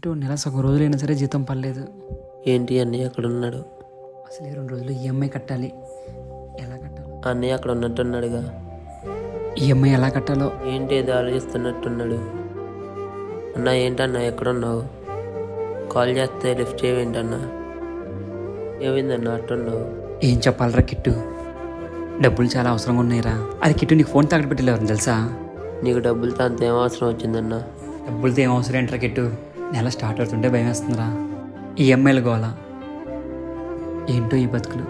ఏంటో నెల సగం రోజులైనా సరే జీతం పడలేదు. ఏంటి అన్నయ్య అక్కడ ఉన్నాడు? అసలు 2 రోజులు ఈఎంఐ కట్టాలి. ఎలా కట్టాలో అన్నయ్య అక్కడ ఉన్నట్టున్నాడుగా. ఈఎంఐ ఎలా కట్టాలో ఏంటి ఏదో ఆలోచిస్తున్నట్టున్నాడు. అన్న ఏంటన్నా ఎక్కడున్నావు? కాల్ చేస్తే లిఫ్ట్ చేయవేంటన్నా? ఏమైందన్నా అట్టున్నావు? ఏం చెప్పాలరా కిట్టు, డబ్బులు చాలా అవసరంగా ఉన్నాయిరా. అది కిట్టు నీకు ఫోన్ తాకట్టు పెట్టలేవని తెలుసా? నీకు డబ్బులతో అంత ఏం అవసరం వచ్చిందన్నా? డబ్బులతో ఏం అవసరం ఏంట్రా కిట్టు, నెల స్టార్ట్ అవుతుంటే భయం వేస్తుందిరా. ఈఎంఐలు గోల ఏంటో ఈ బతుకులు.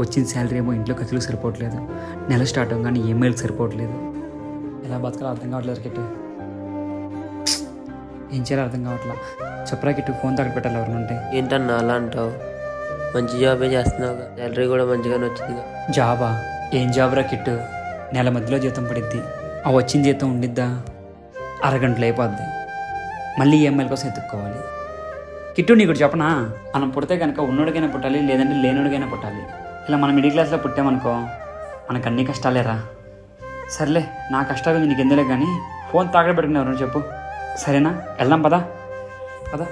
వచ్చిన శాలరీ ఏమో ఇంట్లో ఖర్చులు సరిపోవట్లేదు, నెల స్టార్ట్ అవ్వగానే ఈఎంఐలకు సరిపోవట్లేదు. ఎలా బతకాలో అర్థం కావట్లేదు కిట్టు. ఏం చేయాలో అర్థం కావట్లా. చెప్పరా కిట్టు, ఫోన్ తాకట్టు పెట్టాలి ఎవరిని ఉంటే. ఏంటన్నా అలా అంటావు? మంచి జాబే చేస్తున్నావుగా, శాలరీ కూడా మంచిగానే వచ్చిందిగా. జాబా? ఏం జాబ్ రా కిట్టు, నెల మధ్యలో జీతం పడిద్ది. ఆ వచ్చిన జీతం ఉండిద్దా? అరగంటలో అయిపోద్ది. మళ్ళీ ఈఎంఐల కోసం ఎత్తుక్కోవాలి. కిట్టు నీకు చెప్పనా, మనం పుడితే కనుక ఉన్నోడికైనా పుట్టాలి, లేదంటే లేనోడికైనా పుట్టాలి. ఇలా మనం మిడిల్ క్లాస్లో పుట్టామనుకో మనకు అన్ని కష్టాలేరా. సర్లే, నా కష్టాలు నీకు ఎందులే కానీ ఫోన్ తాకట్టు పెట్టుకుని ఎవరు చెప్పు, సరేనా? వెళ్దాం పదా పదా.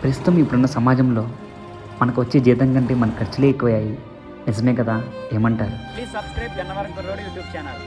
ప్రస్తుతం ఇప్పుడున్న సమాజంలో మనకు వచ్చే జీతం కంటే మన ఖర్చులే ఎక్కువయ్యాయి. నిజమే కదా, ఏమంటారు? ప్లీజ్ సబ్స్క్రైబ్ గన్నవరం కుర్రోడు యూట్యూబ్ ఛానల్.